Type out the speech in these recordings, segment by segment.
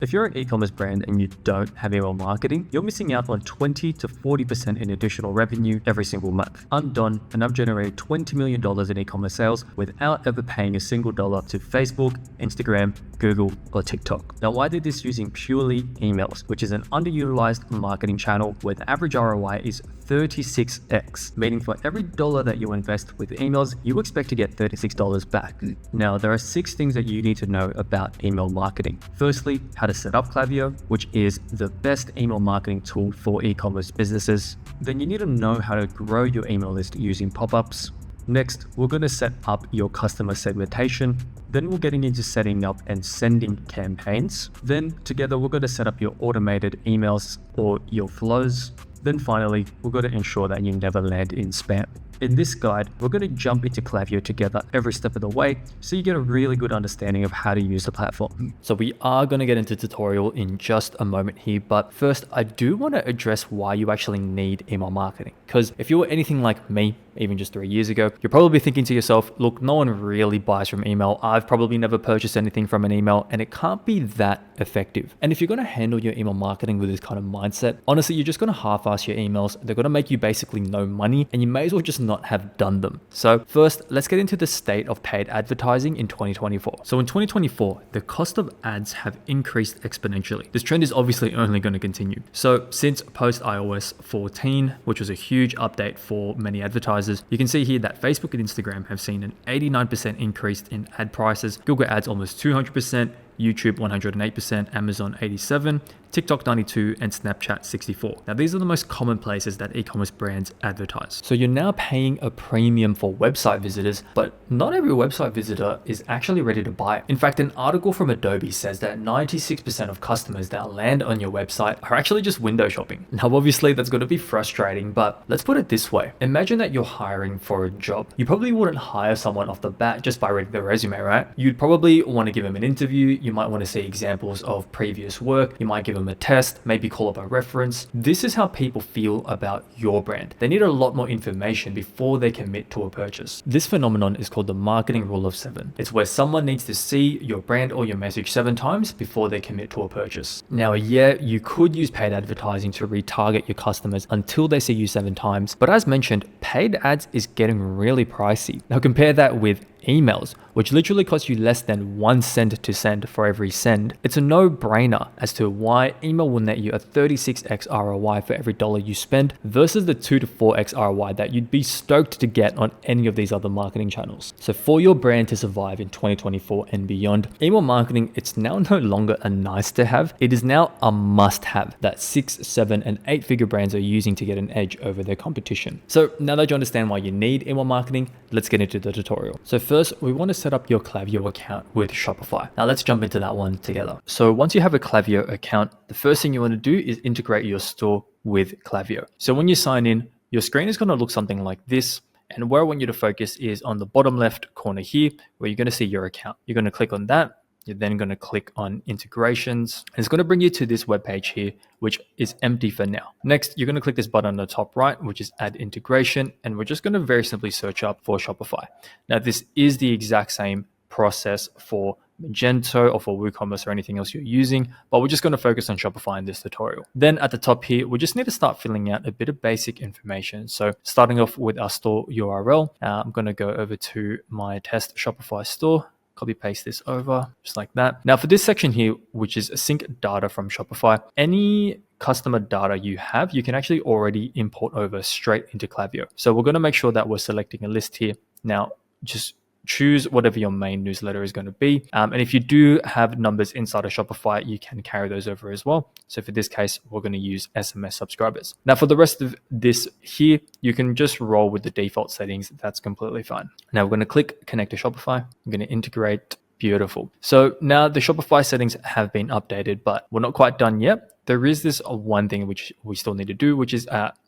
If you're an e-commerce brand and you don't have email marketing, you're missing out on 20 to 40% in additional revenue every single month. I'm Don, and I've generated $20 million in e-commerce sales without ever paying a single dollar to Facebook, Instagram, Google, or TikTok. Now, I did this using purely emails, which is an underutilized marketing channel where the average ROI is 36x, meaning for every dollar that you invest with emails, you expect to get $36 back. Now, there are 6 things that you need to know about email marketing. Firstly, how to set up Klaviyo, which is the best email marketing tool for e-commerce businesses. Then you need to know how to grow your email list using pop-ups. Next, we're going to set up your customer segmentation. Then we're getting into setting up and sending campaigns. Then together, we're going to set up your automated emails or your flows. Then finally, we're going to ensure that you never land in spam. In this guide, we're going to jump into Klaviyo together every step of the way so you get a really good understanding of how to use the platform. So we are going to get into tutorial in just a moment here, but first I do want to address why you actually need email marketing. Because if you're anything like me, even just 3 years ago, you're probably thinking to yourself, look, no one really buys from email. I've probably never purchased anything from an email and it can't be that effective. And if you're going to handle your email marketing with this kind of mindset, honestly, you're just going to half-ass your emails. They're going to make you basically no money and you may as well just not have done them. So first, let's get into the state of paid advertising in 2024. So in 2024, the cost of ads have increased exponentially. This trend is obviously only going to continue. So since post iOS 14, which was a huge update for many advertisers, you can see here that Facebook and Instagram have seen an 89% increase in ad prices, Google Ads almost 200%, YouTube 108%, Amazon 87%, TikTok 92%, and Snapchat 64%. Now, these are the most common places that e-commerce brands advertise. So you're now paying a premium for website visitors, but not every website visitor is actually ready to buy. In fact, an article from Adobe says that 96% of customers that land on your website are actually just window shopping. Now, obviously, that's going to be frustrating, but let's put it this way. Imagine that you're hiring for a job. You probably wouldn't hire someone off the bat just by reading their resume, right? You'd probably want to give them an interview. You might want to see examples of previous work. You might give them a test, maybe call up a reference. This is how people feel about your brand. They need a lot more information before they commit to a purchase. This phenomenon is called the marketing rule of 7. It's where someone needs to see your brand or your message 7 times before they commit to a purchase. Now, yeah, you could use paid advertising to retarget your customers until they see you 7 times. But as mentioned, paid ads is getting really pricey. Now compare that with emails, which literally costs you less than 1 cent to send for every send. It's a no-brainer as to why email will net you a 36x ROI for every dollar you spend versus the 2 to 4x ROI that you'd be stoked to get on any of these other marketing channels. So for your brand to survive in 2024 and beyond, email marketing, it's now no longer a nice to have. It is now a must-have that 6, 7, and 8-figure brands are using to get an edge over their competition. So now that you understand why you need email marketing, let's get into the tutorial. So first, we want to set up your Klaviyo account with Shopify. Now let's jump into that one together. So once you have a Klaviyo account, the first thing you want to do is integrate your store with Klaviyo. So when you sign in, your screen is going to look something like this. And where I want you to focus is on the bottom left corner here, where you're going to see your account. You're going to click on that. You're then going to click on integrations. And it's going to bring you to this web page here, which is empty for now. Next, you're going to click this button on the top right, which is add integration. And we're just going to very simply search up for Shopify. Now, this is the exact same process for Magento or for WooCommerce or anything else you're using, but we're just going to focus on Shopify in this tutorial. Then at the top here, we just need to start filling out a bit of basic information. So starting off with our store URL, I'm going to go over to my test Shopify store. Copy paste this over just like that. Now for this section here, which is sync data from Shopify, any customer data you have, you can actually already import over straight into Klaviyo. So we're going to make sure that we're selecting a list here. Now just choose whatever your main newsletter is going to be. And if you do have numbers inside of Shopify, you can carry those over as well. So for this case, we're going to use SMS subscribers. Now for the rest of this here, you can just roll with the default settings. That's completely fine. Now we're going to click connect to Shopify. I'm going to integrate. Beautiful. So now the Shopify settings have been updated, but we're not quite done yet. There is this one thing which we still need to do, which is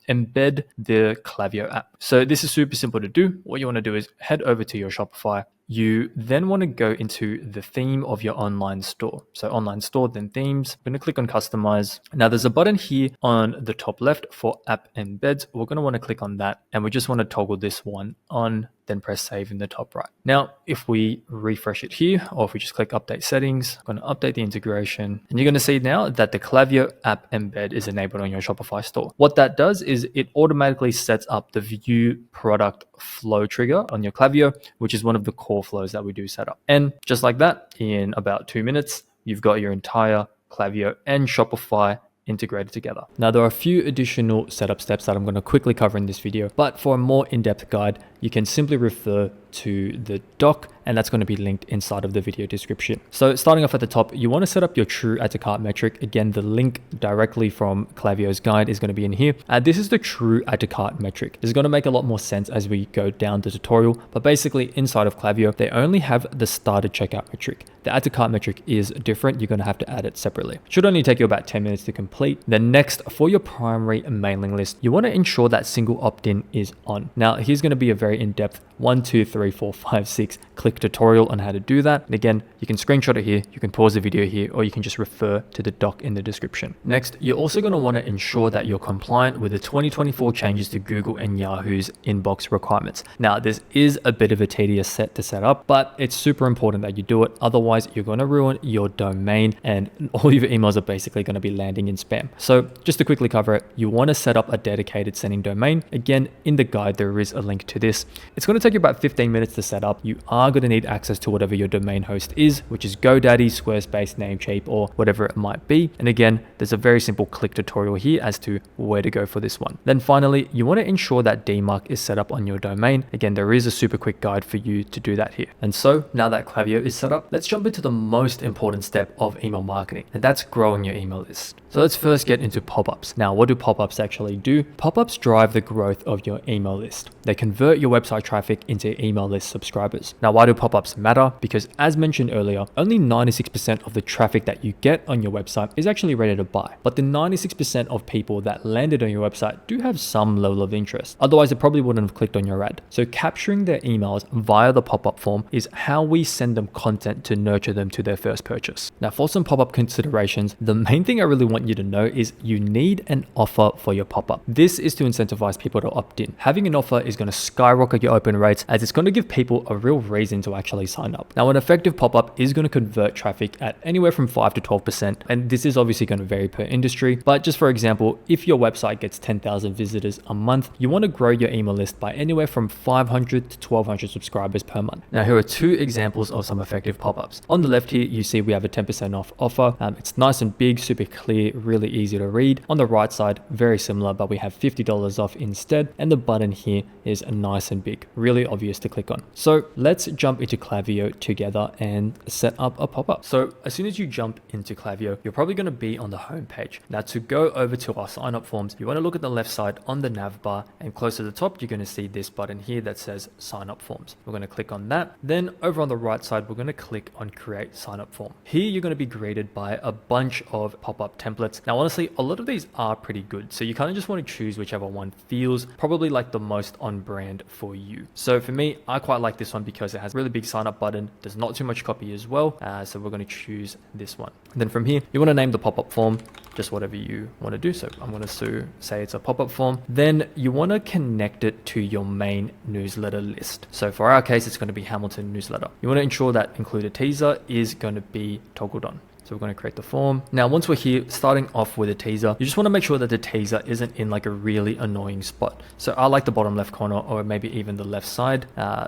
embed the Klaviyo app. So this is super simple to do. What you want to do is head over to your Shopify. You then want to go into the theme of your online store. So online store, then themes. I'm going to click on customize. Now there's a button here on the top left for app embeds. We're going to want to click on that. And we just want to toggle this one on. then press save in the top right. Now, if we refresh it here, or if we just click update settings, I'm going to update the integration, and you're going to see now that the Klaviyo app embed is enabled on your Shopify store. What that does is it automatically sets up the view product flow trigger on your Klaviyo, which is one of the core flows that we do set up. And just like that, in about 2 minutes, you've got your entire Klaviyo and Shopify integrated together. Now, there are a few additional setup steps that I'm going to quickly cover in this video, but for a more in-depth guide, you can simply refer to the doc, and that's going to be linked inside of the video description. So starting off at the top, you want to set up your true add to cart metric. Again, the link directly from Klaviyo's guide is going to be in here. This is the true add to cart metric. This is going to make a lot more sense as we go down the tutorial, but basically inside of Klaviyo, they only have the started checkout metric. The add to cart metric is different. You're going to have to add it separately. Should only take you about 10 minutes to complete. Then next, for your primary mailing list, you want to ensure that single opt-in is on. Now, here's going to be a very in-depth 1, 2, 3, 4, 5, 6 click tutorial on how to do that. And again, you can screenshot it here, you can pause the video here, or you can just refer to the doc in the description. Next, you're also going to want to ensure that you're compliant with the 2024 changes to Google and Yahoo's inbox requirements. Now, this is a bit of a tedious set to set up, but it's super important that you do it. Otherwise, you're going to ruin your domain and all your emails are basically going to be landing in spam. So just to quickly cover it, you want to set up a dedicated sending domain. Again, in the guide, there is a link to this. It's going to take you about 15 minutes to set up. You are going to need access to whatever your domain host is, which is GoDaddy, Squarespace, Namecheap, or whatever it might be. And again, there's a very simple click tutorial here as to where to go for this one. Then finally, you want to ensure that DMARC is set up on your domain. Again, there is a super quick guide for you to do that here. And so now that Klaviyo is set up, let's jump into the most important step of email marketing, and that's growing your email list. So let's first get into pop-ups. Now, what do pop-ups actually do? Pop-ups drive the growth of your email list. They convert your website traffic into email list subscribers. Now, why do pop-ups matter? Because as mentioned earlier, only 96% of the traffic that you get on your website is actually ready to buy. But the 96% of people that landed on your website do have some level of interest. Otherwise, they probably wouldn't have clicked on your ad. So capturing their emails via the pop-up form is how we send them content to nurture them to their first purchase. Now, for some pop-up considerations, the main thing I really want you to know is you need an offer for your pop-up. This is to incentivize people to opt in. Having an offer is going to skyrocket your open rates, as it's going to give people a real reason to actually sign up. Now, an effective pop-up is going to convert traffic at anywhere from 5 to 12%, and this is obviously going to vary per industry. But just for example, if your website gets 10,000 visitors a month, you want to grow your email list by anywhere from 500 to 1,200 subscribers per month. Now, here are two examples of some effective pop-ups. On the left here, you see we have a 10% off offer. It's nice and big, super clear, really easy to read. On the right side, very similar, but we have $50 off instead. And the button here is nice and big, really obvious to click on. So let's jump into Klaviyo together and set up a pop-up. So as soon as you jump into Klaviyo, you're probably going to be on the home page. Now, to go over to our sign up forms, you want to look at the left side on the nav bar, and close to the top, you're going to see this button here that says sign up forms. We're going to click on that. Then over on the right side, we're going to click on create sign up form. Here, you're going to be greeted by a bunch of pop-up templates. Now, honestly, a lot of these are pretty good. So you kind of just want to choose whichever one feels probably like the most on brand for you. So for me, I quite like this one because it has a really big sign up button. There's not too much copy as well. So we're going to choose this one. And then from here, you want to name the pop-up form just whatever you want to do. So I'm going to say it's a pop-up form. Then you want to connect it to your main newsletter list. So for our case, it's going to be Hamilton newsletter. You want to ensure that include a teaser is going to be toggled on. So we're going to create the form. Now, once we're here, starting off with a teaser, you just want to make sure that the teaser isn't in like a really annoying spot. So I like the bottom left corner or maybe even the left side.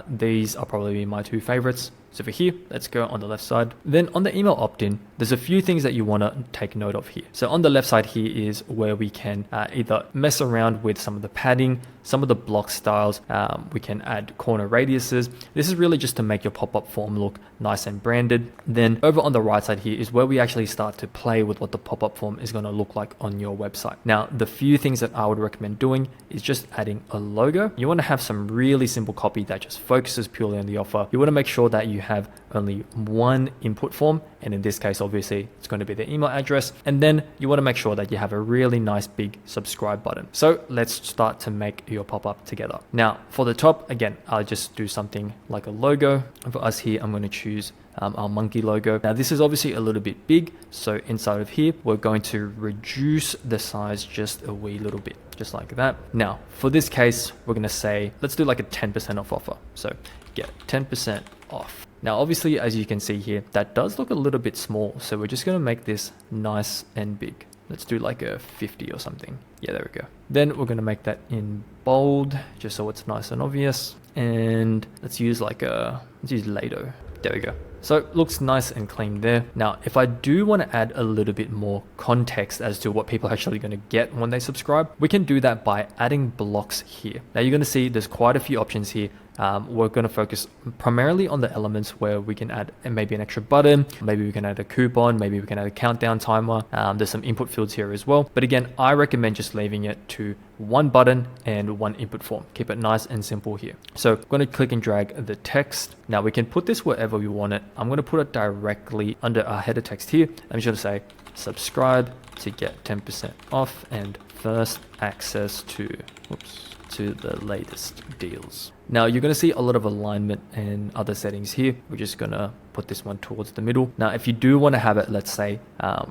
These are probably my two favorites. So for here, let's go on the left side. Then on the email opt-in, there's a few things that you want to take note of here. So on the left side here is where we can either mess around with some of the padding, some of the block styles. We can add corner radiuses. This is really just to make your pop-up form look nice and branded. Then over on the right side here is where we actually start to play with what the pop-up form is going to look like on your website. Now, the few things that I would recommend doing is just adding a logo. You want to have some really simple copy that just focuses purely on the offer. You want to make sure that you have only one input form, and in this case obviously it's going to be the email address, and then you want to make sure that you have a really nice big subscribe button. So let's start to make your pop-up together. Now for the top, again, I'll just do something like a logo. For us here, I'm going to choose our monkey logo. Now this is obviously a little bit big, so inside of here we're going to reduce the size just a wee little bit, just like that. Now for this case, we're going to say, let's do like a 10% off offer. So get 10% off. Now obviously, as you can see here, that does look a little bit small, so we're just going to make this nice and big. Let's do like a 50 or something. Yeah, there we go. Then we're going to make that in bold, just so it's nice and obvious. And let's use Lado. There we go. So it looks nice and clean there. Now, if I do want to add a little bit more context as to what people are actually going to get when they subscribe, we can do that by adding blocks here. Now you're going to see there's quite a few options here. We're going to focus primarily on the elements where we can add maybe an extra button, maybe we can add a coupon, maybe we can add a countdown timer. There's some input fields here as well. But again, I recommend just leaving it to one button and one input form. Keep it nice and simple here. So I'm going to click and drag the text. Now we can put this wherever we want it. I'm going to put it directly under our header text here. I'm just going to say subscribe to get 10% off and first access to the latest deals. Now you're going to see a lot of alignment and other settings here. We're just going to put this one towards the middle. Now, if you do want to have it, let's say,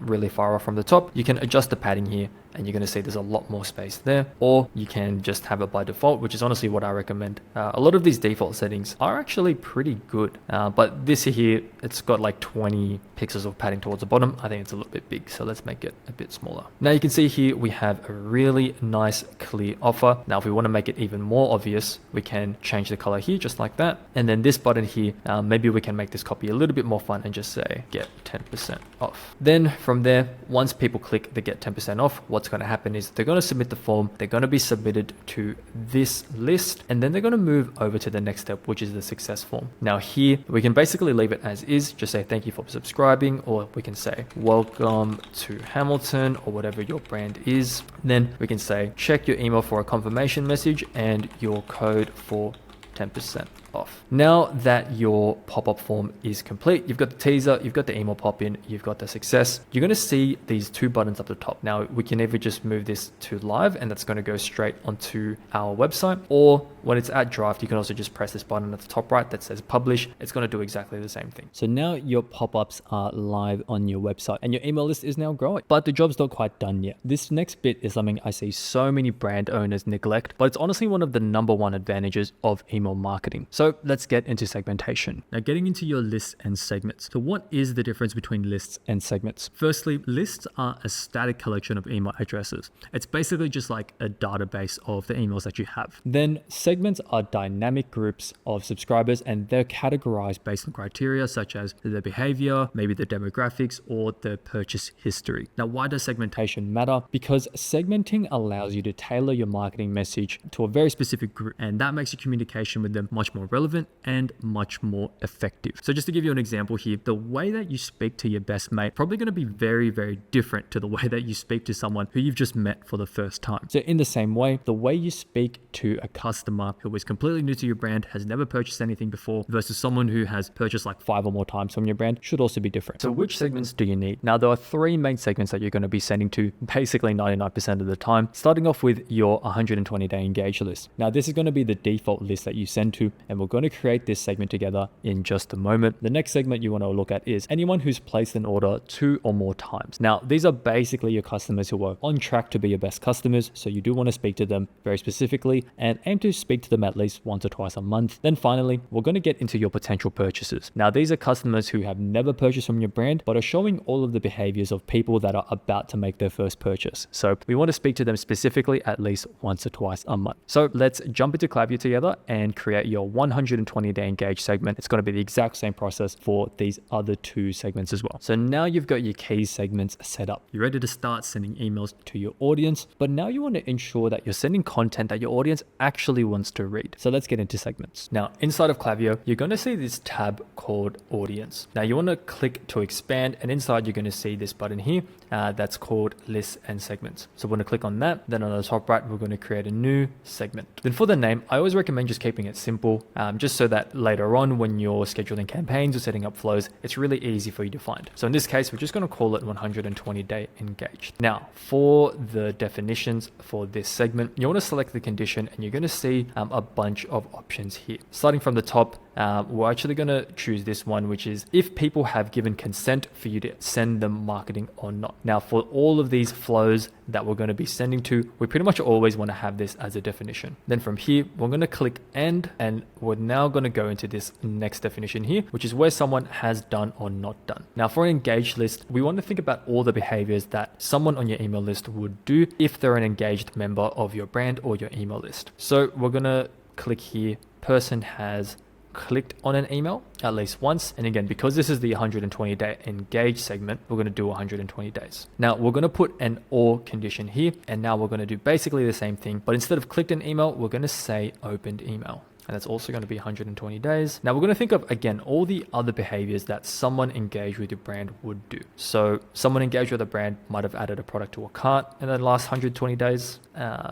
really far off from the top, you can adjust the padding here and you're going to see there's a lot more space there, or you can just have it by default, which is honestly what I recommend. A lot of these default settings are actually pretty good, but this here, it's got like 20 pixels of padding towards the bottom. I think it's a little bit big, so let's make it a bit smaller. Now you can see here, we have a really nice clear offer. Now, if we want to make it even more obvious, we can change the color here just like that. And then this button here, maybe we can make this copy a little bit more fun and just say get 10% off. Then from there, once people click the get 10% off, what's going to happen is they're going to submit the form. They're going to be submitted to this list, and then they're going to move over to the next step, which is the success form. Now here, we can basically leave it as is, just say thank you for subscribing, or we can say welcome to Hamilton, or whatever your brand is. Then we can say check your email for a confirmation message and your code for 10% off. Now that your pop-up form is complete, you've got the teaser, you've got the email pop-in, you've got the success, you're going to see these two buttons up the top. Now we can either just move this to live and that's going to go straight onto our website, or when it's at draft, you can also just press this button at the top right that says publish. It's going to do exactly the same thing. So now your pop-ups are live on your website and your email list is now growing, but the job's not quite done yet. This next bit is something I see so many brand owners neglect, but it's honestly one of the #1 advantages of email marketing. So let's get into segmentation. Now, getting into your lists and segments. So what is the difference between lists and segments? Firstly, lists are a static collection of email addresses. It's basically just like a database of the emails that you have. Then segments are dynamic groups of subscribers, and they're categorized based on criteria such as the behavior, maybe the demographics, or the purchase history. Now, why does segmentation matter? Because segmenting allows you to tailor your marketing message to a very specific group, and that makes your communication with them much more relevant and much more effective. So just to give you an example here, the way that you speak to your best mate probably going to be very, very different to the way that you speak to someone who you've just met for the first time. So in the same way, the way you speak to a customer who is completely new to your brand, has never purchased anything before, versus someone who has purchased like 5 or more times from your brand should also be different. So which segments do you need? Now, there are 3 main segments that you're going to be sending to basically 99% of the time, starting off with your 120-day engage list. Now, this is going to be the default list that you send to, and we're going to create this segment together in just a moment. The next segment you want to look at is anyone who's placed an order 2 or more times. Now, these are basically your customers who are on track to be your best customers, so you do want to speak to them very specifically and aim to speak to them at least once or twice a month. Then finally, we're going to get into your potential purchases. Now, these are customers who have never purchased from your brand, but are showing all of the behaviors of people that are about to make their first purchase. So we want to speak to them specifically at least once or twice a month. So let's jump into Klaviyo together and create your 120-day engage segment. It's going to be the exact same process for these other 2 segments as well. So now you've got your key segments set up. You're ready to start sending emails to your audience, but now you want to ensure that you're sending content that your audience actually wants to read. So let's get into segments. Now, inside of Klaviyo, you're going to see this tab called audience. Now you want to click to expand, and inside you're going to see this button here that's called lists and segments. So we're going to click on that. Then on the top right, we're going to create a new segment. Then for the name, I always recommend just keeping it simple, just so that later on when you're scheduling campaigns or setting up flows, it's really easy for you to find. So in this case, we're just going to call it 120-day engaged. Now, for the definitions for this segment, you want to select the condition, and you're going to see a bunch of options here. Starting from the top, we're actually going to choose this one, which is if people have given consent for you to send them marketing or not. Now, for all of these flows that we're going to be sending to, we pretty much always want to have this as a definition. Then from here, we're going to click end, and we're now going to go into this next definition here, which is where someone has done or not done. Now, for an engaged list, we want to think about all the behaviors that someone on your email list would do if they're an engaged member of your brand or your email list. So we're going to click here, person has clicked on an email at least once. And again, because this is the 120-day engage segment, we're going to do 120 days. Now we're going to put an or condition here. And now we're going to do basically the same thing, but instead of clicked an email, we're going to say opened email. And that's also going to be 120 days. Now we're going to think of, again, all the other behaviors that someone engaged with your brand would do. So someone engaged with a brand might have added a product to a cart in the last 120 days.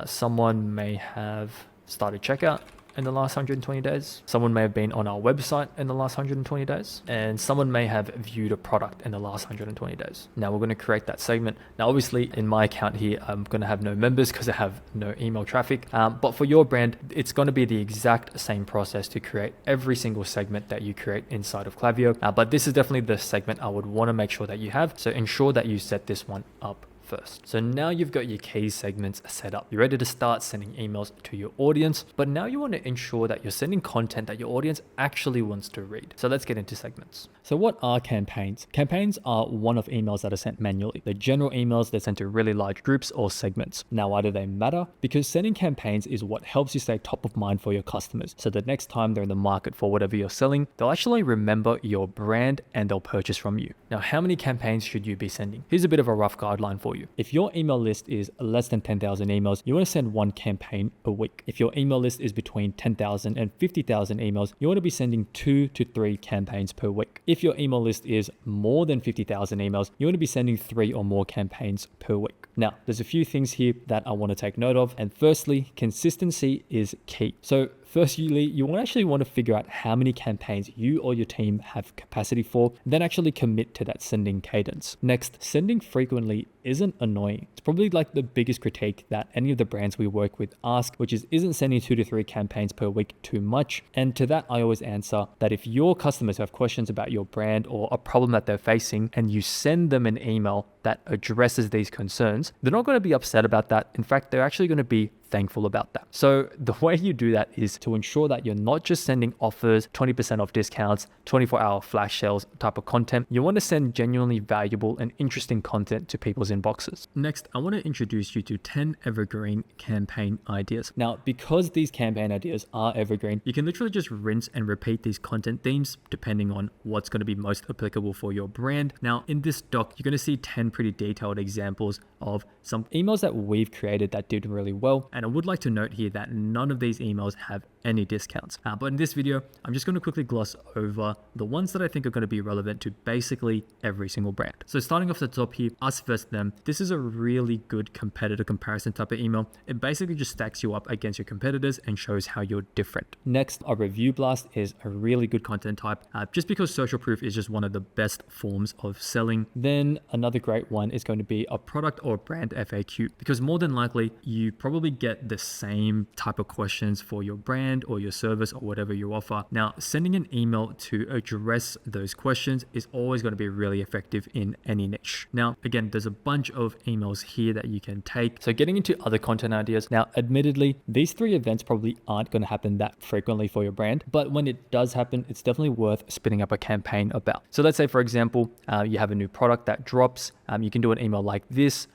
Someone may have started checkout in the last 120 days. Someone may have been on our website in the last 120 days. And someone may have viewed a product in the last 120 days. Now we're going to create that segment. Now, obviously in my account here, I'm going to have no members because I have no email traffic. But for your brand, it's going to be the exact same process to create every single segment that you create inside of Klaviyo. But this is definitely the segment I would want to make sure that you have. So ensure that you set this one up first. So now you've got your key segments set up. You're ready to start sending emails to your audience, but now you want to ensure that you're sending content that your audience actually wants to read. So let's get into segments. So what are campaigns? Campaigns are one-off emails that are sent manually. They're general emails that are sent to really large groups or segments. Now, why do they matter? Because sending campaigns is what helps you stay top of mind for your customers. So the next time they're in the market for whatever you're selling, they'll actually remember your brand and they'll purchase from you. Now, how many campaigns should you be sending? Here's a bit of a rough guideline for you. If your email list is less than 10,000 emails, you want to send one campaign a week. If your email list is between 10,000 and 50,000 emails, you want to be sending 2 to 3 campaigns per week. If your email list is more than 50,000 emails, you want to be sending 3 or more campaigns per week. Now, there's a few things here that I want to take note of. And firstly, consistency is key. So firstly, you actually want to figure out how many campaigns you or your team have capacity for, then actually commit to that sending cadence. Next, sending frequently isn't annoying. It's probably like the biggest critique that any of the brands we work with ask, which is, isn't sending 2 to 3 campaigns per week too much? And to that, I always answer that if your customers have questions about your brand or a problem that they're facing, and you send them an email that addresses these concerns, they're not going to be upset about that. In fact, they're actually going to be thankful about that. So the way you do that is to ensure that you're not just sending offers, 20% off discounts, 24-hour flash sales type of content. You want to send genuinely valuable and interesting content to people's inboxes. Next, I want to introduce you to 10 evergreen campaign ideas. Now, because these campaign ideas are evergreen, you can literally just rinse and repeat these content themes depending on what's going to be most applicable for your brand. Now, in this doc, you're going to see 10 pretty detailed examples of some emails that we've created that did really well. And I would like to note here that none of these emails have any discounts. But in this video, I'm just going to quickly gloss over the ones that I think are going to be relevant to basically every single brand. So starting off the top here, us versus them. This is a really good competitor comparison type of email. It basically just stacks you up against your competitors and shows how you're different. Next, a review blast is a really good content type, just because social proof is just one of the best forms of selling. Then another great one is going to be a product or brand FAQ, because more than likely you probably get the same type of questions for your brand or your service or whatever you offer. Now, sending an email to address those questions is always going to be really effective in any niche. Now, again, there's a bunch of emails here that you can take. So getting into other content ideas. Now, admittedly, these 3 events probably aren't going to happen that frequently for your brand, but when it does happen, it's definitely worth spinning up a campaign about. So let's say, for example, you have a new product that drops. You can do an email like this.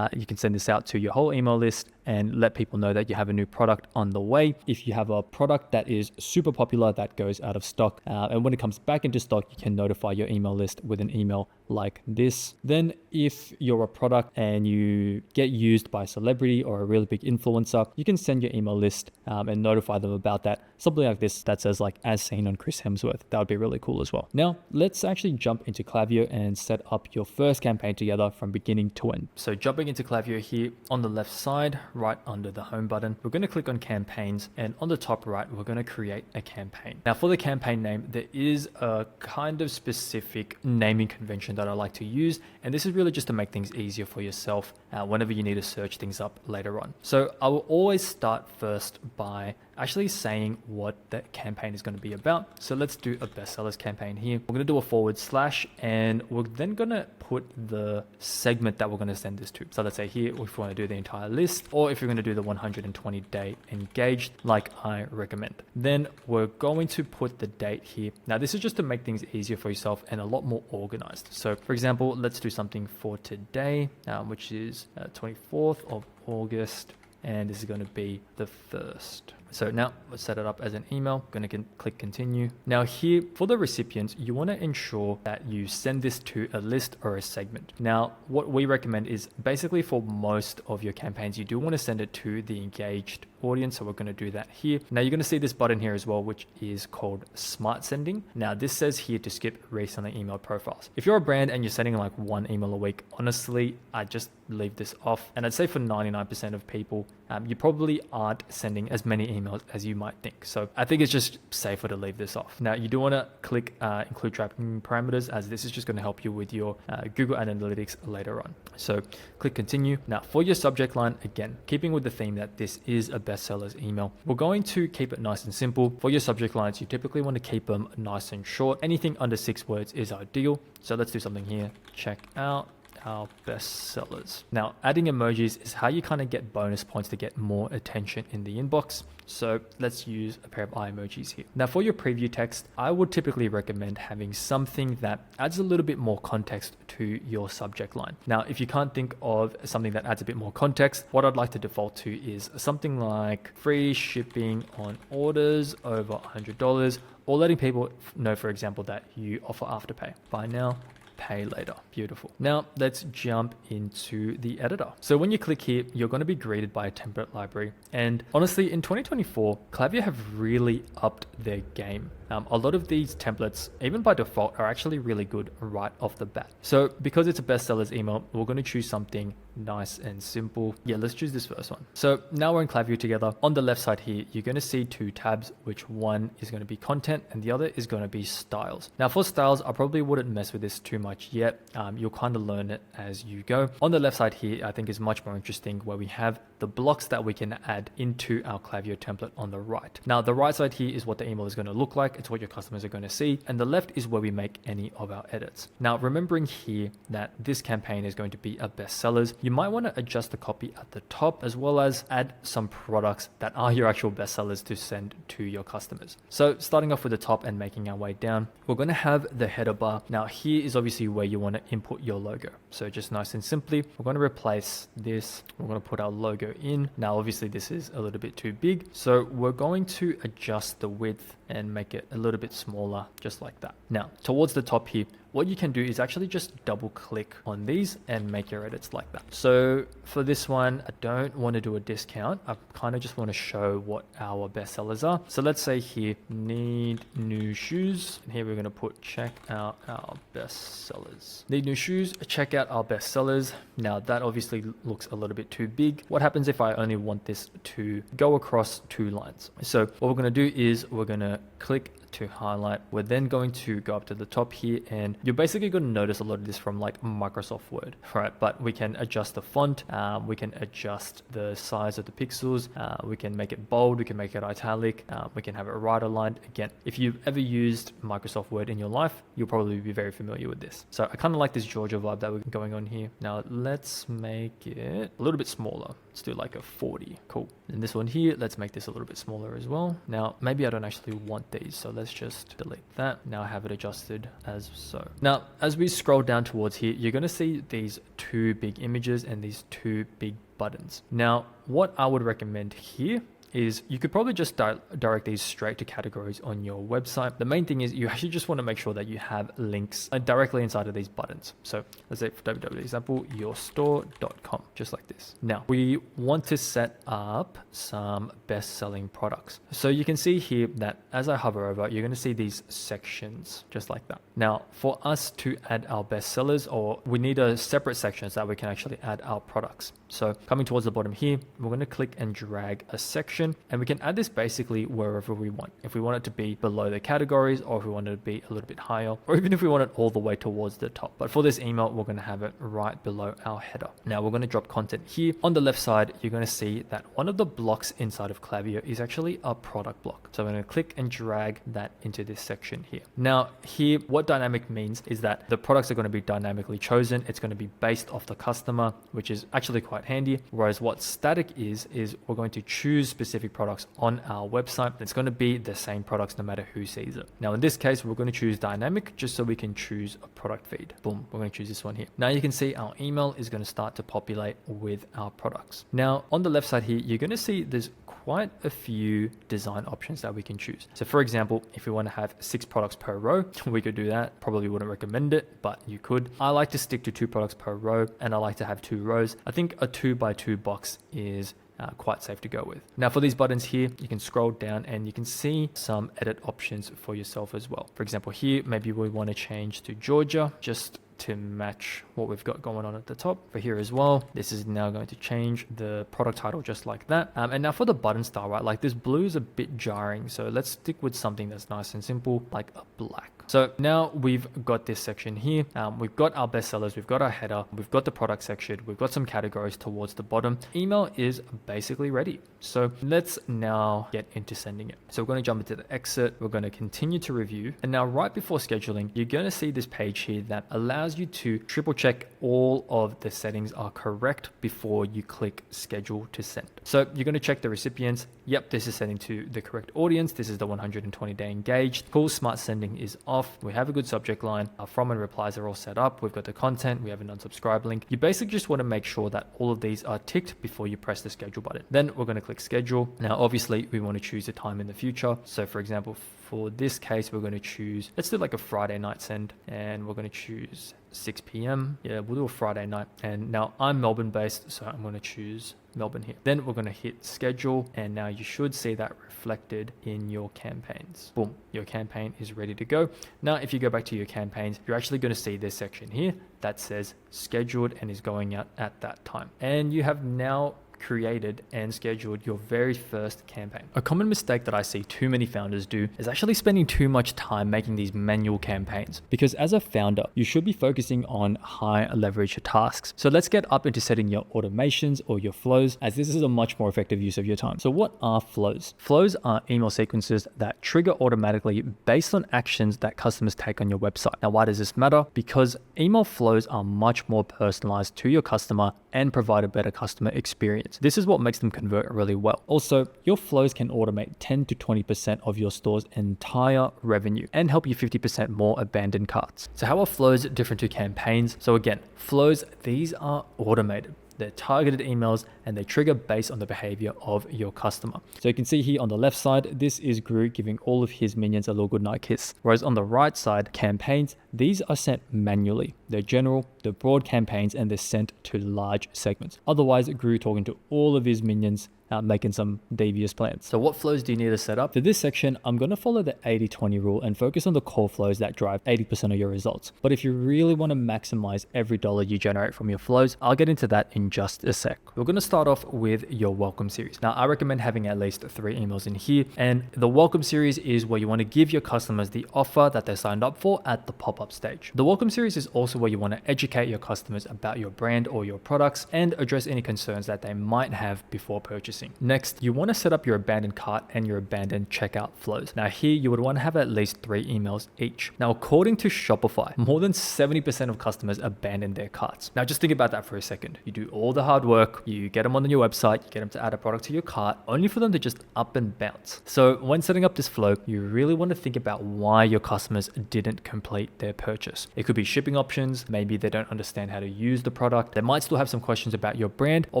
You can send this out to your whole email list and let people know that you have a new product on the way. If you have a product that is super popular that goes out of stock, and when it comes back into stock, you can notify your email list with an email like this. Then if you're a product and you get used by a celebrity or a really big influencer, you can send your email list and notify them about that. Something like this that says like, as seen on Chris Hemsworth. That would be really cool as well. Now, let's actually jump into Klaviyo and set up your first campaign together from beginning to end. So jumping into Klaviyo here, on the left side, right under the home button, we're going to click on campaigns, and on the top right, we're going to create a campaign. Now for the campaign name, there is a kind of specific naming convention that I like to use, and this is really just to make things easier for yourself whenever you need to search things up later on. So I will always start first by actually saying what the campaign is going to be about. So let's do a bestsellers campaign here. We're going to do a / and we're then going to put the segment that we're going to send this to. So let's say here, if we want to do the entire list, or if you're going to do the 120-day engaged, like I recommend, then we're going to put the date here. Now, this is just to make things easier for yourself and a lot more organized. So for example, let's do something for today, which is 24th of August. And this is going to be the 1st. So now let's set it up as an email. Going to click continue. Now here for the recipients, you want to ensure that you send this to a list or a segment. Now, what we recommend is basically for most of your campaigns, you do want to send it to the engaged audience. So we're going to do that here. Now you're going to see this button here as well, which is called smart sending. Now this says here to skip recently emailed profiles. If you're a brand and you're sending like one email a week, honestly, I just leave this off. And I'd say for 99% of people, you probably aren't sending as many emails as you might think. So I think it's just safer to leave this off. Now you do want to click include tracking parameters, as this is just going to help you with your Google Analytics later on. So click continue. Now for your subject line, again, keeping with the theme that this is a bestsellers email, we're going to keep it nice and simple. For your subject lines, you typically want to keep them nice and short. Anything under 6 words is ideal. So let's do something here. Check out our best sellers. Now, adding emojis is how you kind of get bonus points to get more attention in the inbox. So let's use a pair of eye emojis here. Now for your preview text, I would typically recommend having something that adds a little bit more context to your subject line. Now, if you can't think of something that adds a bit more context, what I'd like to default to is something like free shipping on orders over $100, or letting people know, for example, that you offer Afterpay. Buy now, pay later. Beautiful. Now let's jump into the editor. So when you click here, you're going to be greeted by a template library. And honestly, in 2024, Klaviyo have really upped their game. A lot of these templates, even by default, are actually really good right off the bat. So because it's a bestsellers email, we're going to choose something nice and simple. Yeah, let's choose this first one. So now we're in Klaviyo together. On the left side here, you're going to see 2 tabs, which one is going to be content and the other is going to be styles. Now for styles, I probably wouldn't mess with this too much yet. You'll kind of learn it as you go. On the left side here, I think is much more interesting, where we have the blocks that we can add into our Klaviyo template on the right. Now the right side here is what the email is going to look like. It's what your customers are going to see. And the left is where we make any of our edits. Now, remembering here that this campaign is going to be a bestsellers, you might want to adjust the copy at the top, as well as add some products that are your actual bestsellers to send to your customers. So starting off with the top and making our way down, we're going to have the header bar. Now here is obviously where you want to input your logo. So just nice and simply, we're going to replace this. We're going to put our logo in. Now, obviously this is a little bit too big. So we're going to adjust the width and make it a little bit smaller, just like that. Now, towards the top here, what you can do is actually just double click on these and make your edits like that. So for this one, I don't want to do a discount. I kind of just want to show what our bestsellers are. So let's say here, need new shoes. And here we're going to put check out our bestsellers. Need new shoes, check out our bestsellers. Now that obviously looks a little bit too big. What happens if I only want this to go across 2 lines? So what we're going to do is we're going to click to highlight. We're then going to go up to the top here, and you're basically going to notice a lot of this from like Microsoft Word, right? But we can adjust the font, we can adjust the size of the pixels, we can make it bold, we can make it italic, we can have it right aligned. Again, if you've ever used Microsoft Word in your life, you'll probably be very familiar with this. So I kind of like this Georgia vibe that we're going on here. Now let's make it a little bit smaller. Let's do like a 40. Cool. And this one here, let's make this a little bit smaller as well. Now, maybe I don't actually want these, so let's just delete that. Now I have it adjusted as so. Now, as we scroll down towards here, you're going to see these 2 big images and these 2 big buttons. Now, what I would recommend here is you could probably just direct these straight to categories on your website. The main thing is you actually just want to make sure that you have links directly inside of these buttons. So let's say for www.yourstore.com, just like this. Now we want to set up some best-selling products. So you can see here that as I hover over, you're going to see these sections just like that. Now for us to add our bestsellers, or we need a separate section so that we can actually add our products. So coming towards the bottom here, we're going to click and drag a section, and we can add this basically wherever we want. If we want it to be below the categories, or if we want it to be a little bit higher, or even if we want it all the way towards the top. But for this email, we're going to have it right below our header. Now we're going to drop content here. On the left side, you're going to see that one of the blocks inside of Klaviyo is actually a product block. So I'm going to click and drag that into this section here. Now here, what dynamic means is that the products are going to be dynamically chosen. It's going to be based off the customer, which is actually quite handy. Whereas what static is we're going to choose specific products on our website. It's going to be the same products no matter who sees it. Now in this case, we're going to choose dynamic just so we can choose a product feed. Boom, we're going to choose this one here. Now you can see our email is going to start to populate with our products. Now on the left side here, you're going to see there's quite a few design options that we can choose. So for example, if we want to have 6 products per row, we could do that. Probably wouldn't recommend it, but you could. I like to stick to 2 products per row, and I like to have 2 rows. I think a 2x2 box is quite safe to go with. Now for these buttons here, you can scroll down and you can see some edit options for yourself as well. For example, here, maybe we want to change to Georgia, just to match what we've got going on at the top. For here as well, this is now going to change the product title just like that. And now for the button style, right, like this blue is a bit jarring. So let's stick with something that's nice and simple, like a black. So now we've got this section here. We've got our bestsellers, we've got our header, we've got the product section, we've got some categories towards the bottom. Email is basically ready. So let's now get into sending it. So we're going to jump into the exit. We're going to continue to review. And now right before scheduling, you're going to see this page here that allows you to triple check all of the settings are correct before you click schedule to send. So you're going to check the recipients. Yep, this is sending to the correct audience. This is the 120-day engaged. Cool, smart sending is off. We have a good subject line. Our from and replies are all set up. We've got the content. We have an unsubscribe link. You basically just want to make sure that all of these are ticked before you press the schedule button. Then we're going to click schedule. Now, obviously, we want to choose a time in the future. So for example, for this case, we're going to choose, let's do like a Friday night send, and we're going to choose 6 p.m. Yeah, we'll do a Friday night. And now I'm Melbourne based, so I'm going to choose Melbourne here. Then we're going to hit schedule, and now you should see that reflected in your campaigns. Boom, your campaign is ready to go. Now, if you go back to your campaigns, you're actually going to see this section here that says scheduled and is going out at that time. And you have now created and scheduled your very first campaign. A common mistake that I see too many founders do is actually spending too much time making these manual campaigns, because as a founder, you should be focusing on high leverage tasks. So let's get up into setting your automations or your flows, as this is a much more effective use of your time. So what are flows? Flows are email sequences that trigger automatically based on actions that customers take on your website. Now, why does this matter? Because email flows are much more personalized to your customer and provide a better customer experience. This is what makes them convert really well. Also, your flows can automate 10 to 20% of your store's entire revenue and help you 50% more abandoned carts. So how are flows different to campaigns? So again, flows, these are automated. They're targeted emails and they trigger based on the behavior of your customer. So you can see here on the left side, this is Guru giving all of his minions a little good night kiss. Whereas on the right side, campaigns, these are sent manually. They're general, they're broad campaigns, and they're sent to large segments. Otherwise, Guru talking to all of his minions, making some devious plans. So what flows do you need to set up? For this section, I'm going to follow the 80-20 rule and focus on the core flows that drive 80% of your results. But if you really want to maximize every dollar you generate from your flows, I'll get into that in just a sec. We're going to start off with your welcome series. Now, I recommend having at least 3 emails in here. And the welcome series is where you want to give your customers the offer that they signed up for at the pop-up stage. The welcome series is also where you want to educate your customers about your brand or your products and address any concerns that they might have before purchasing. Next, you want to set up your abandoned cart and your abandoned checkout flows. Now here, you would want to have at least 3 emails each. Now, according to Shopify, more than 70% of customers abandon their carts. Now, just think about that for a second. You do all the hard work, you get them on your website, you get them to add a product to your cart, only for them to just up and bounce. So when setting up this flow, you really want to think about why your customers didn't complete their purchase. It could be shipping options, maybe they don't understand how to use the product, they might still have some questions about your brand, or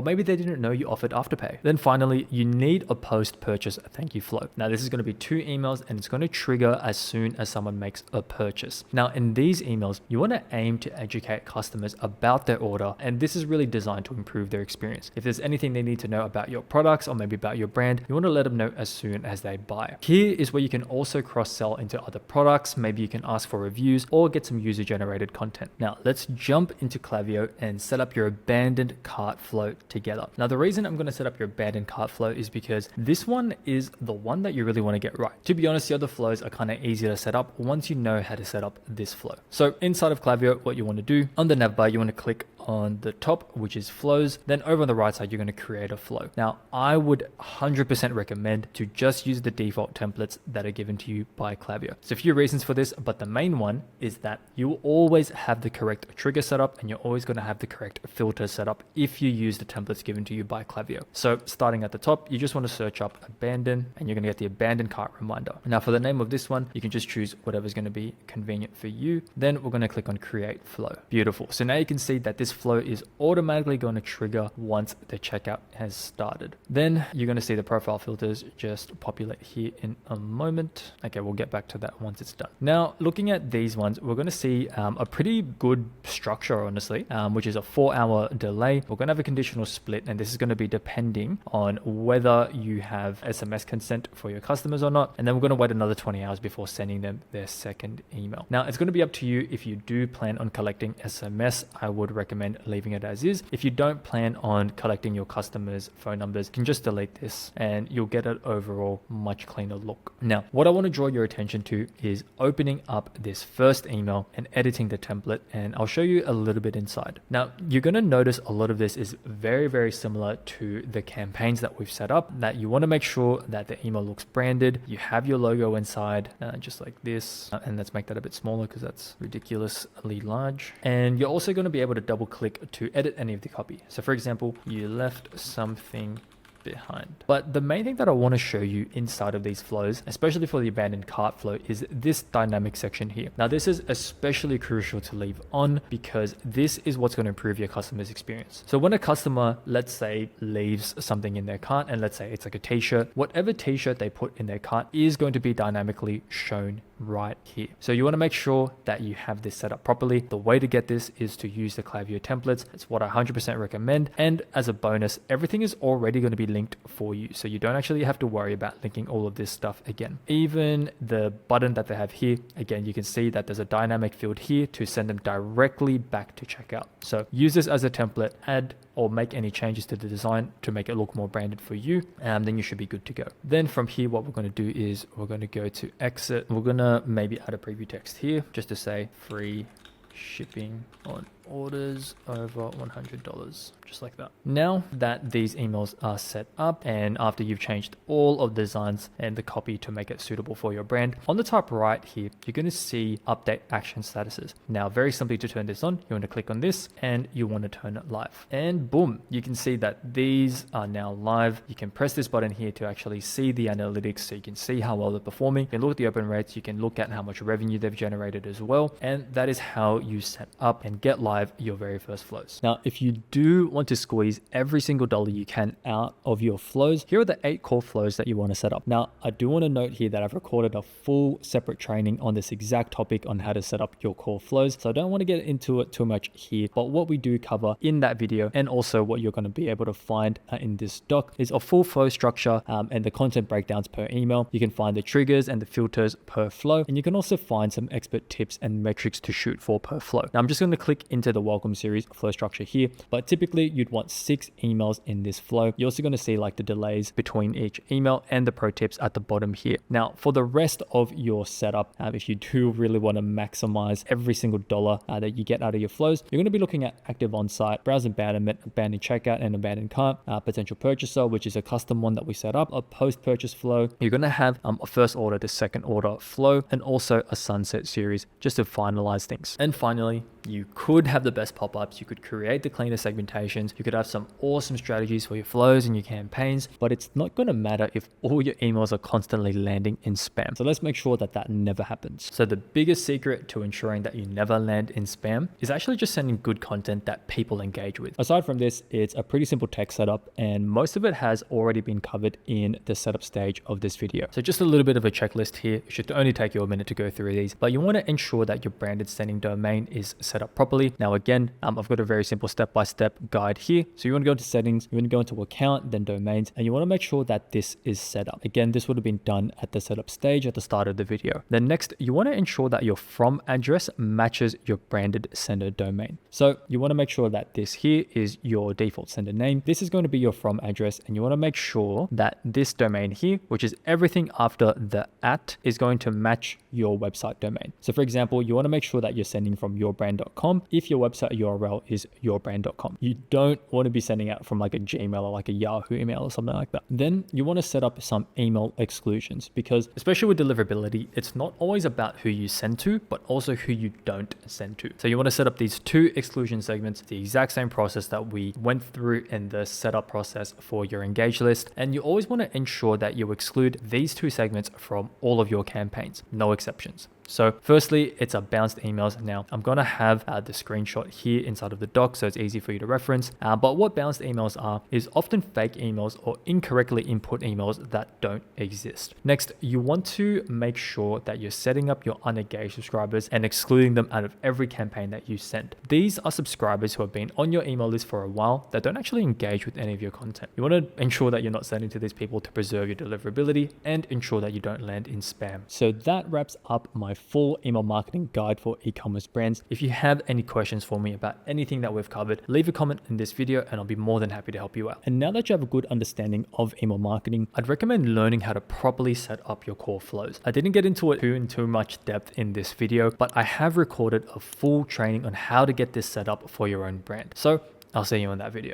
maybe they didn't know you offered Afterpay. Then finally, you need a post-purchase thank you flow. Now, this is going to be 2 emails and it's going to trigger as soon as someone makes a purchase. Now, in these emails, you want to aim to educate customers about their order, and this is really designed to improve their experience. If there's anything they need to know about your products or maybe about your brand, you want to let them know as soon as they buy. Here is where you can also cross-sell into other products. Maybe you can ask for reviews or get some user-generated content. Now, let's jump into Klaviyo and set up your abandoned cart flow together. Now, the reason I'm going to set up your abandoned cart flow is because this one is the one that you really want to get right. To be honest, the other flows are kind of easy to set up once you know how to set up this flow. So inside of Klaviyo, what you want to do, on the nav bar, you want to click on the top, which is flows. Then over on the right side, you're going to create a flow. Now, I would 100% recommend to just use the default templates that are given to you by Klaviyo. So a few reasons for this, but the main one is that you will always have the correct trigger setup and you're always going to have the correct filter setup if you use the templates given to you by Klaviyo. So starting at the top, you just want to search up abandon and you're going to get the abandoned cart reminder. Now for the name of this one, you can just choose whatever's going to be convenient for you. Then we're going to click on create flow. Beautiful. So now you can see that this flow is automatically going to trigger once the checkout has started. Then you're going to see the profile filters just populate here in a moment. Okay, we'll get back to that once it's done. Now, looking at these ones, we're going to see a pretty good structure, honestly, which is a 4-hour delay. We're going to have a conditional split, and this is going to be depending on whether you have SMS consent for your customers or not. And then we're going to wait another 20 hours before sending them their second email. Now, it's going to be up to you. If you do plan on collecting SMS, I would recommend leaving it as is. If you don't plan on collecting your customers' phone numbers, you can just delete this and you'll get an overall much cleaner look. Now, what I want to draw your attention to is opening up this first email and editing the template, and I'll show you a little bit inside. Now, you're going to notice a lot of this is very, very similar to the campaigns that we've set up, that you want to make sure that the email looks branded. You have your logo inside, just like this, and let's make that a bit smaller because that's ridiculously large. And you're also going to be able to double click to edit any of the copy. So for example, you left something behind. But the main thing that I want to show you inside of these flows, especially for the abandoned cart flow, is this dynamic section here. Now, this is especially crucial to leave on because this is what's going to improve your customer's experience. So when a customer, let's say, leaves something in their cart, and let's say it's like a t-shirt, whatever t-shirt they put in their cart is going to be dynamically shown right here. So you want to make sure that you have this set up properly. The way to get this is to use the Klaviyo templates. It's what I 100% recommend. And as a bonus, everything is already going to be linked for you. So you don't actually have to worry about linking all of this stuff again. Even the button that they have here, again, you can see that there's a dynamic field here to send them directly back to checkout. So use this as a template, add or make any changes to the design to make it look more branded for you, and then you should be good to go. Then from here, what we're going to do is we're going to go to exit. We're going to maybe add a preview text here just to say free shipping on orders over $100, just like that. Now that these emails are set up and after you've changed all of the designs and the copy to make it suitable for your brand, on the top right here, you're going to see update action statuses. Now, very simply to turn this on, you want to click on this and you want to turn it live. And boom, you can see that these are now live. You can press this button here to actually see the analytics so you can see how well they're performing. You can look at the open rates, you can look at how much revenue they've generated as well. And that is how you set up and get live your very first flows. Now, if you do want to squeeze every single dollar you can out of your flows, here are the 8 core flows that you want to set up. Now, I do want to note here that I've recorded a full separate training on this exact topic on how to set up your core flows. So I don't want to get into it too much here, but what we do cover in that video and also what you're going to be able to find in this doc is a full flow structure and the content breakdowns per email. You can find the triggers and the filters per flow, and you can also find some expert tips and metrics to shoot for per flow. Now, I'm just going to click into the welcome series flow structure here, but typically you'd want 6 emails in this flow. You're also going to see like the delays between each email and the pro tips at the bottom here. Now, for the rest of your setup, if you do really want to maximize every single dollar that you get out of your flows, you're going to be looking at active on-site, browse abandonment, abandoned checkout, and abandoned cart, potential purchaser, which is a custom one that we set up, a post-purchase flow. You're going to have a first order to second order flow, and also a sunset series just to finalize things. And finally, you could have the best pop-ups, you could create the cleaner segmentations, you could have some awesome strategies for your flows and your campaigns, but it's not going to matter if all your emails are constantly landing in spam. So let's make sure that that never happens. So the biggest secret to ensuring that you never land in spam is actually just sending good content that people engage with. Aside from this, it's a pretty simple tech setup, and most of it has already been covered in the setup stage of this video. So just a little bit of a checklist here. It should only take you a minute to go through these, but you want to ensure that your branded sending domain is set up properly. Now, again, I've got a very simple step-by-step guide here. So you want to go into settings, you want to go into account, then domains, and you want to make sure that this is set up. Again, this would have been done at the setup stage at the start of the video. Then next, you want to ensure that your from address matches your branded sender domain. So you want to make sure that this here is your default sender name. This is going to be your from address, and you want to make sure that this domain here, which is everything after the @ is going to match your website domain. So for example, you want to make sure that you're sending from your branded yourbrand.com if your website URL is yourbrand.com. You don't want to be sending out from like a Gmail or like a Yahoo email or something like that. Then you want to set up some email exclusions, because especially with deliverability, it's not always about who you send to, but also who you don't send to. So you want to set up these 2 exclusion segments, the exact same process that we went through in the setup process for your engage list. And you always want to ensure that you exclude these 2 segments from all of your campaigns, no exceptions. So firstly, it's a bounced emails. Now I'm going to have the screenshot here inside of the doc, so it's easy for you to reference. But what bounced emails are is often fake emails or incorrectly input emails that don't exist. Next, you want to make sure that you're setting up your unengaged subscribers and excluding them out of every campaign that you send. These are subscribers who have been on your email list for a while that don't actually engage with any of your content. You want to ensure that you're not sending to these people to preserve your deliverability and ensure that you don't land in spam. So that wraps up my full email marketing guide for e-commerce brands. If you have any questions for me about anything that we've covered, leave a comment in this video and I'll be more than happy to help you out. And now that you have a good understanding of email marketing, I'd recommend learning how to properly set up your core flows. I didn't get into it in too much depth in this video, but I have recorded a full training on how to get this set up for your own brand. So I'll see you in that video.